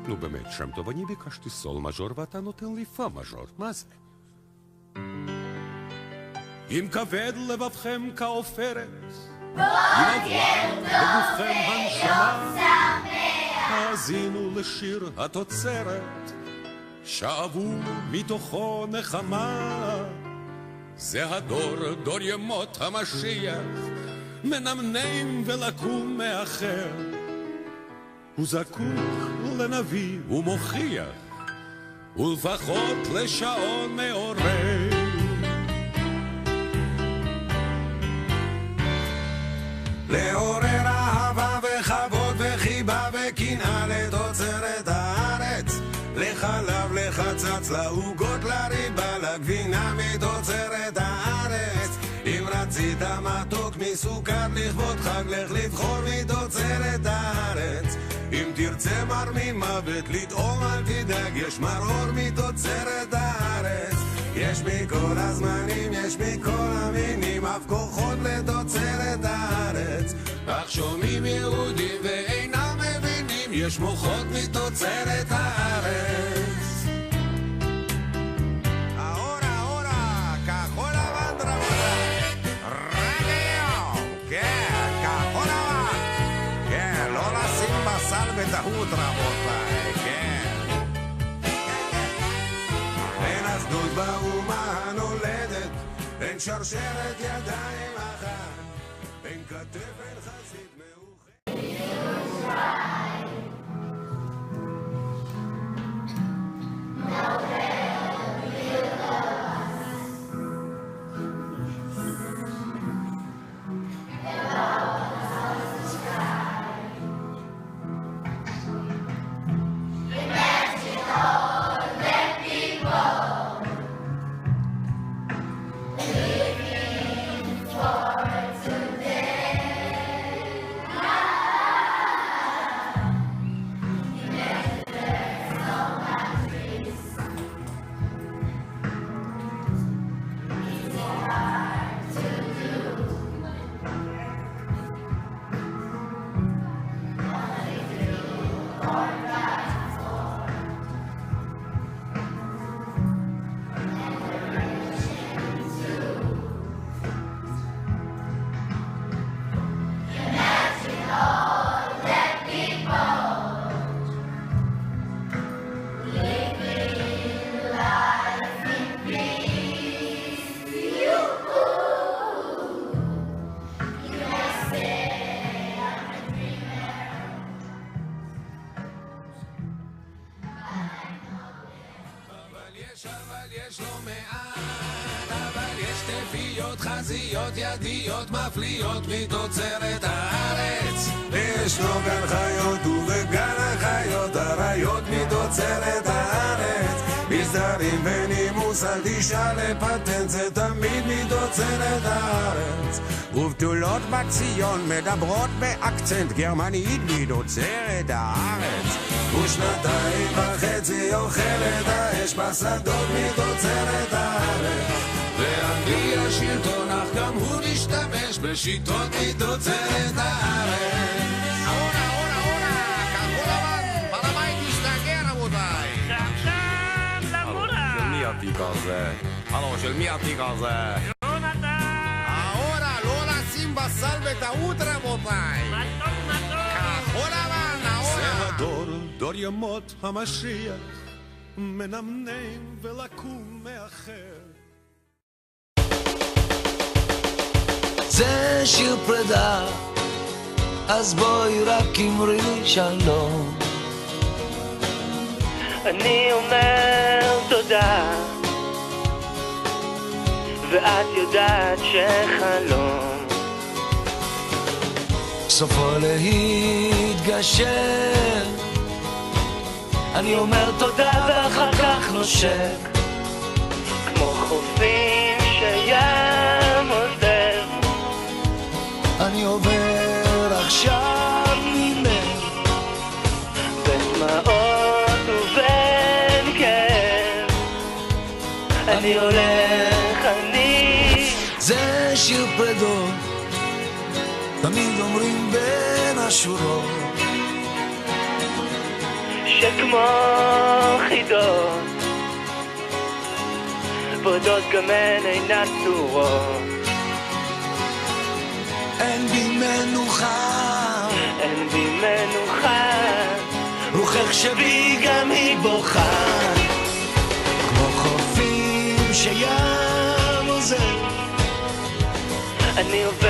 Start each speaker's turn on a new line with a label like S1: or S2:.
S1: נו באמת, שם טוב, אני ביקשתי סול מז'ור ואתה נותן לי פה מז'ור, מה זה? אם כבד לבבכם כעופרת, אם עברה בגופכם הנשמה, האזינו לשיר התוצרת, שאבו מתוכו נחמה. זה הדור, דור ימות המשיח, מנמנם ולקום מאחר. הוא זקוק לנביא ומוכיח, ולפחות לשעון מעורר. לעורר אהבה וכבוד וחיבה וקנאה לתוצרת הארץ, לחלב, לחצץ, לעוגות, לריבה, לגבינה מתוצרת הארץ. אם רצית מתוק מסוכר לכבוד חג, לך לבחור מתוצרת הארץ. אם תרצה מר ממוות לטעום אל תדאג, יש מרור מתוצרת הארץ. יש מכל הזמנים, יש מכל המינים, אף כוחות לתוצרת הארץ. אך שומעים יהודים ואינם מבינים, יש מוחות מתוצרת הארץ. ahora, כחול לבן רבותיי, רק היום, כן, כחול לבן, כן, לא לשים בשר בטעות רבותיי, כן. אין אסדות באומה הנולדת, אין שרשרת ידיים אחת, אין כתף, אין חזית מאוחדת. חזיות ידיות מפליאות מתוצרת הארץ. ישנו גן חיות ובגן החיות הריות מתוצרת הארץ. מסדרים ונימוס אל תשאל לפטנט, זה תמיד מתוצרת הארץ. ובתולות בציון מדברות באקצנט גרמנית מתוצרת הארץ. ושנתיים וחצי אוכלת האש בשדות מתוצרת הארץ. ואנגליה שלטון, אך גם הוא נשתמש בשיטות מתוצרת הארץ. אורה, כחול לבן, ברמאי תשתגע רבותיי.
S2: עכשיו למורה.
S3: של מי התיק הזה? הלו, של מי התיק הזה?
S2: יונתן.
S1: אורה, לא לשים בסל בטעות רבותיי.
S2: מתוק.
S1: כחול לבן, אורה. זה הדור, דור ימות המשיח, מנמנם ולקום מאחר.
S4: זה שיר פרידה, אז בואי רק אמרי שלום.
S2: אני אומר תודה, ואת יודעת שחלום
S4: סופו להתגשר.
S2: אני אומר תודה ואחר כך נושק, כמו חופים שים עוזר.
S4: אני עובר עכשיו ממך
S2: בדמעות ובין כאב, אני הולך,
S4: זה שיר פרדות, תמיד אומרים בין השורות,
S2: שכמו חידות ורדות גם הן אינן צורות.
S4: אין בי מנוחה,
S2: אין בי מנוחה,
S4: רוחך שבי גם היא בוכה, כמו חופים שים עוזר.
S2: אני עובר